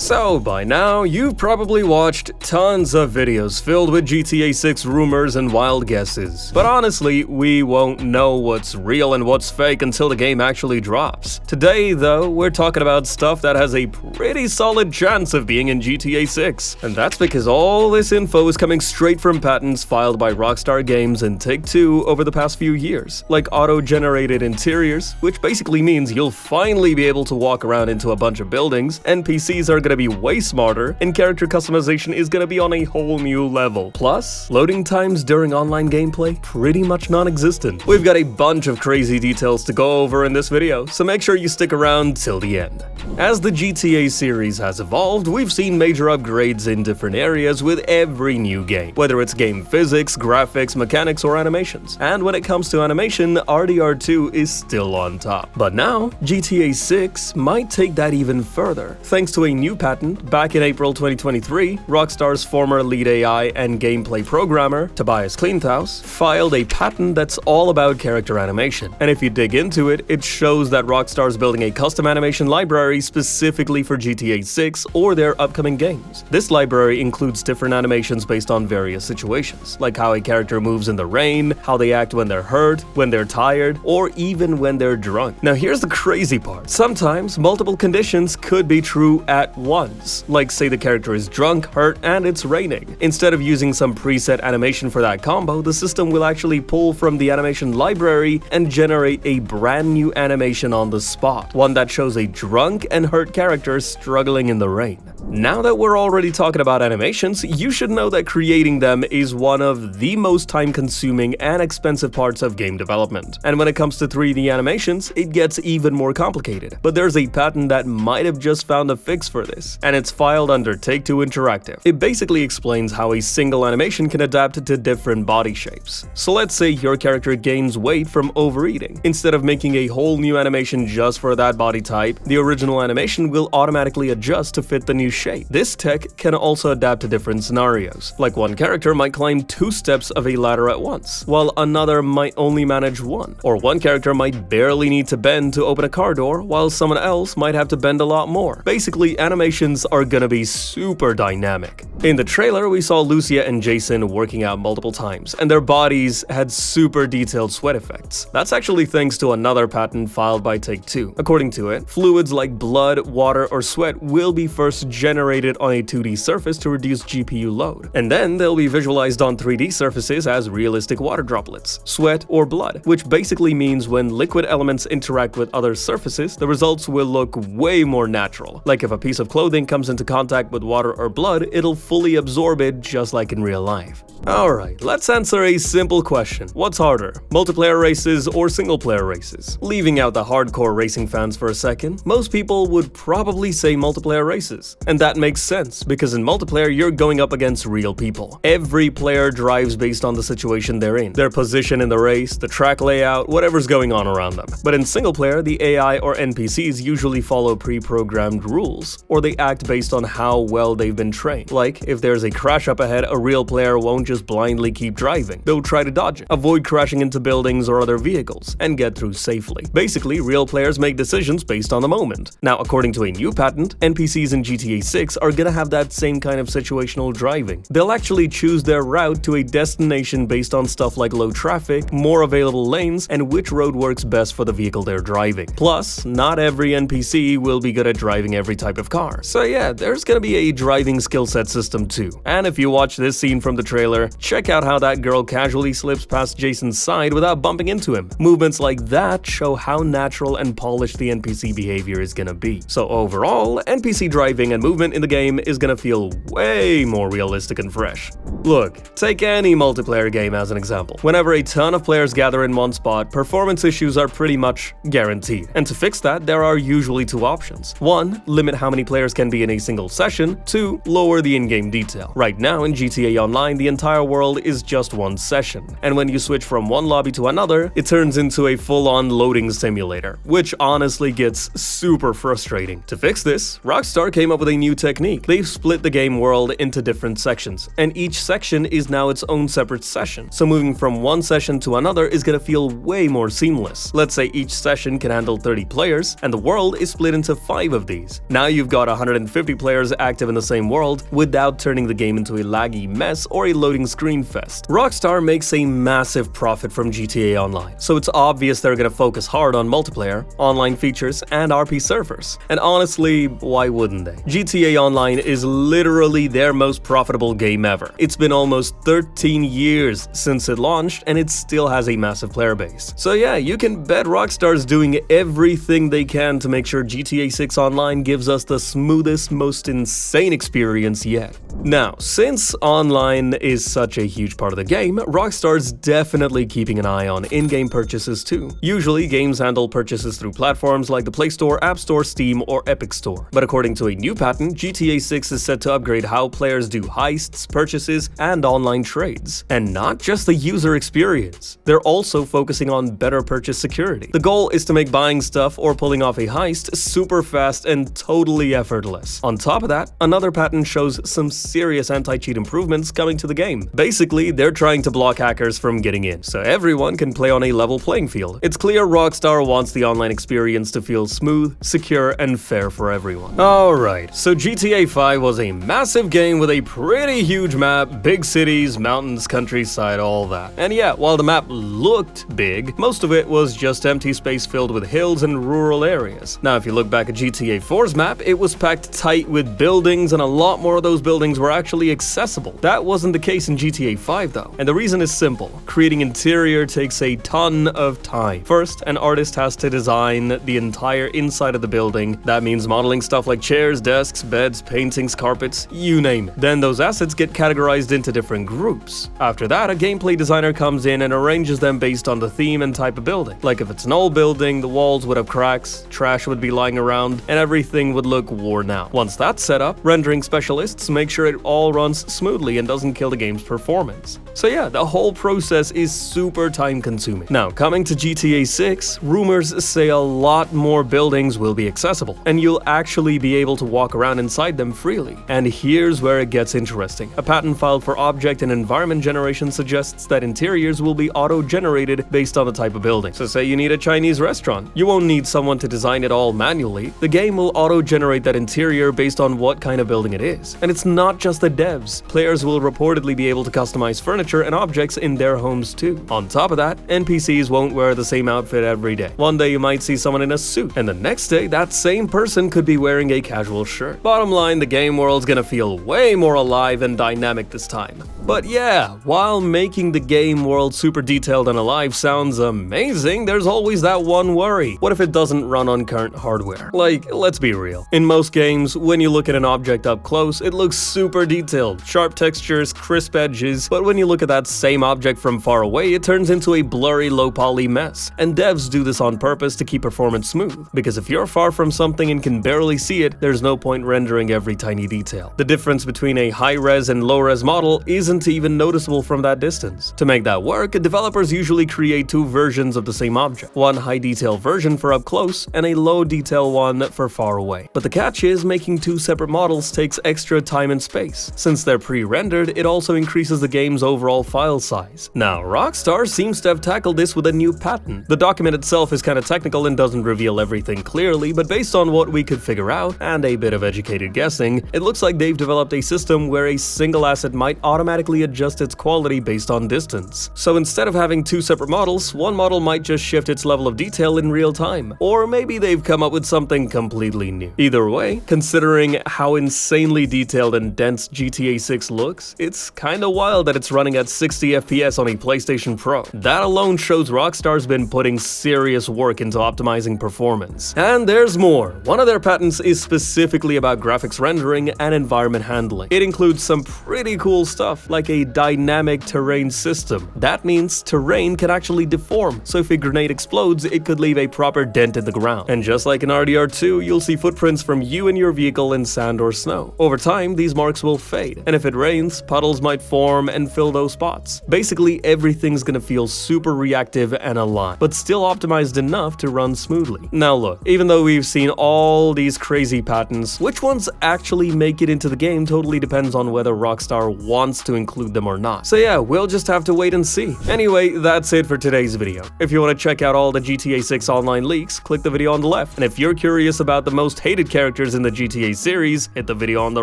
So, by now, you've probably watched tons of videos filled with GTA 6 rumors and wild guesses. But honestly, we won't know what's real and what's fake until the game actually drops. Today, though, we're talking about stuff that has a pretty solid chance of being in GTA 6. And that's because all this info is coming straight from patents filed by Rockstar Games and Take-Two over the past few years, like auto-generated interiors, which basically means you'll finally be able to walk around into a bunch of buildings, NPCs are gonna be way smarter, and character customization is gonna be on a whole new level. Plus, loading times during online gameplay pretty much non-existent. We've got a bunch of crazy details to go over in this video, so make sure you stick around till the end. As the GTA series has evolved, we've seen major upgrades in different areas with every new game, whether it's game physics, graphics, mechanics, or animations. And when it comes to animation, RDR2 is still on top. But now, GTA 6 might take that even further, thanks to a new patent. Back in April 2023, Rockstar's former lead AI and gameplay programmer, Tobias Klinthaus, filed a patent that's all about character animation. And if you dig into it, it shows that Rockstar's building a custom animation library specifically for GTA 6 or their upcoming games. This library includes different animations based on various situations, like how a character moves in the rain, how they act when they're hurt, when they're tired, or even when they're drunk. Now here's the crazy part. Sometimes multiple conditions could be true at once, like say the character is drunk, hurt, and it's raining. Instead of using some preset animation for that combo, the system will actually pull from the animation library and generate a brand new animation on the spot, one that shows a drunk and hurt character struggling in the rain. Now that we're already talking about animations, you should know that creating them is one of the most time-consuming and expensive parts of game development. And when it comes to 3D animations, it gets even more complicated. But there's a patent that might have just found a fix for this, and it's filed under Take-Two Interactive. It basically explains how a single animation can adapt to different body shapes. So let's say your character gains weight from overeating. Instead of making a whole new animation just for that body type, the original animation will automatically adjust to fit the new shape. This tech can also adapt to different scenarios, like one character might climb 2 steps of a ladder at once, while another might only manage 1. Or one character might barely need to bend to open a car door, while someone else might have to bend a lot more. Basically, animations are gonna be super dynamic. In the trailer, we saw Lucia and Jason working out multiple times, and their bodies had super detailed sweat effects. That's actually thanks to another patent filed by Take-Two. According to it, fluids like blood, water, or sweat will be first generated on a 2D surface to reduce GPU load, and then they'll be visualized on 3D surfaces as realistic water droplets, sweat, or blood, which basically means when liquid elements interact with other surfaces, the results will look way more natural. Like if a piece of clothing comes into contact with water or blood, it'll fully absorb it just like in real life. Alright, let's answer a simple question. What's harder, multiplayer races or single-player races? Leaving out the hardcore racing fans for a second, most people would probably say multiplayer races. And that makes sense, because in multiplayer you're going up against real people. Every player drives based on the situation they're in, their position in the race, the track layout, whatever's going on around them. But in single-player, the AI or NPCs usually follow pre-programmed rules, or they act based on how well they've been trained. Like, if there's a crash up ahead, a real player won't just blindly keep driving. They'll try to dodge it, avoid crashing into buildings or other vehicles, and get through safely. Basically, real players make decisions based on the moment. Now, according to a new patent, NPCs in GTA 6 are gonna have that same kind of situational driving. They'll actually choose their route to a destination based on stuff like low traffic, more available lanes, and which road works best for the vehicle they're driving. Plus, not every NPC will be good at driving every type of car. So yeah, there's gonna be a driving skill set system too. And if you watch this scene from the trailer, check out how that girl casually slips past Jason's side without bumping into him. Movements like that show how natural and polished the NPC behavior is gonna be. So overall, NPC driving and movement in the game is gonna feel way more realistic and fresh. Look, take any multiplayer game as an example. Whenever a ton of players gather in one spot, performance issues are pretty much guaranteed. And to fix that, there are usually 2 options. 1, limit how many players can be in a single session. 2, lower the in-game in-game detail. Right now in GTA Online, the entire world is just one session, and when you switch from one lobby to another, it turns into a full-on loading simulator, which honestly gets super frustrating. To fix this, Rockstar came up with a new technique. They've split the game world into different sections, and each section is now its own separate session, so moving from one session to another is gonna feel way more seamless. Let's say each session can handle 30 players, and the world is split into 5 of these. Now you've got 150 players active in the same world without turning the game into a laggy mess or a loading screen fest. Rockstar makes a massive profit from GTA Online, so it's obvious they're gonna focus hard on multiplayer, online features, and RP servers. And honestly, why wouldn't they? GTA Online is literally their most profitable game ever. It's been almost 13 years since it launched, and it still has a massive player base. So yeah, you can bet Rockstar's doing everything they can to make sure GTA 6 Online gives us the smoothest, most insane experience yet. Now, since online is such a huge part of the game, Rockstar's definitely keeping an eye on in-game purchases too. Usually, games handle purchases through platforms like the Play Store, App Store, Steam, or Epic Store. But according to a new patent, GTA 6 is set to upgrade how players do heists, purchases, and online trades. And not just the user experience. They're also focusing on better purchase security. The goal is to make buying stuff or pulling off a heist super fast and totally effortless. On top of that, another patent shows some serious anti-cheat improvements coming to the game. Basically, they're trying to block hackers from getting in, so everyone can play on a level playing field. It's clear Rockstar wants the online experience to feel smooth, secure, and fair for everyone. Alright, so GTA 5 was a massive game with a pretty huge map, big cities, mountains, countryside, all that. And yeah, while the map looked big, most of it was just empty space filled with hills and rural areas. Now, if you look back at GTA 4's map, it was packed tight with buildings, and a lot more of those buildings were actually accessible. That wasn't the case in GTA 5 though, and the reason is simple. Creating interior takes a ton of time. First, an artist has to design the entire inside of the building. That means modeling stuff like chairs, desks, beds, paintings, carpets, you name it. Then those assets get categorized into different groups. After that, a gameplay designer comes in and arranges them based on the theme and type of building. Like if it's an old building, the walls would have cracks, trash would be lying around, and everything would look worn out. Once that's set up, rendering specialists make sure it all runs smoothly and doesn't kill the game's performance. So yeah, the whole process is super time consuming. Now, coming to GTA 6, rumors say a lot more buildings will be accessible, and you'll actually be able to walk around inside them freely. And here's where it gets interesting. A patent filed for object and environment generation suggests that interiors will be auto-generated based on the type of building. So say you need a Chinese restaurant. You won't need someone to design it all manually. The game will auto-generate that interior based on what kind of building it is. And it's not just the devs. Players will reportedly be able to customize furniture and objects in their homes too. On top of that, NPCs won't wear the same outfit every day. One day you might see someone in a suit, and the next day that same person could be wearing a casual shirt. Bottom line, the game world's gonna feel way more alive and dynamic this time. But yeah, while making the game world super detailed and alive sounds amazing, there's always that one worry. What if it doesn't run on current hardware? Like, let's be real. In most games, when you look at an object up close, it looks super detailed, sharp textures, crisp edges, but when you look at that same object from far away, it turns into a blurry, low-poly mess. And devs do this on purpose to keep performance smooth, because if you're far from something and can barely see it, there's no point rendering every tiny detail. The difference between a high-res and low-res model isn't even noticeable from that distance. To make that work, developers usually create 2 versions of the same object, one high-detail version for up close and a low-detail one for far away. But the catch is, making 2 separate models takes extra time and space. Since they're pre-rendered, it also increases the game's overall file size. Now, Rockstar seems to have tackled this with a new patent. The document itself is kind of technical and doesn't reveal everything clearly, but based on what we could figure out, and a bit of educated guessing, it looks like they've developed a system where a single asset might automatically adjust its quality based on distance. So instead of having 2 separate models, one model might just shift its level of detail in real time. Or maybe they've come up with something completely new. Either way, considering how insanely detailed and dense GTA 6 looks, it's kinda wild that it's running at 60 FPS on a PlayStation Pro. That alone shows Rockstar's been putting serious work into optimizing performance. And there's more. One of their patents is specifically about graphics rendering and environment handling. It includes some pretty cool stuff, like a dynamic terrain system. That means terrain can actually deform, so if a grenade explodes, it could leave a proper dent in the ground. And just like in RDR2, you'll see footprints from you and your vehicle in sand or snow. Over time, these marks will fade, and if it rains, puddles might form and fill those spots. Basically, everything's gonna feel super reactive and alive, but still optimized enough to run smoothly. Now look, even though we've seen all these crazy patterns, which ones actually make it into the game totally depends on whether Rockstar wants to include them or not. So yeah, we'll just have to wait and see. Anyway, that's it for today's video. If you want to check out all the GTA 6 online leaks, click the video on the left. And if you're curious about the most hated characters in the GTA series, hit the video on the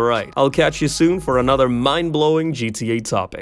right. I'll catch you soon for another mind-blowing GTA topic.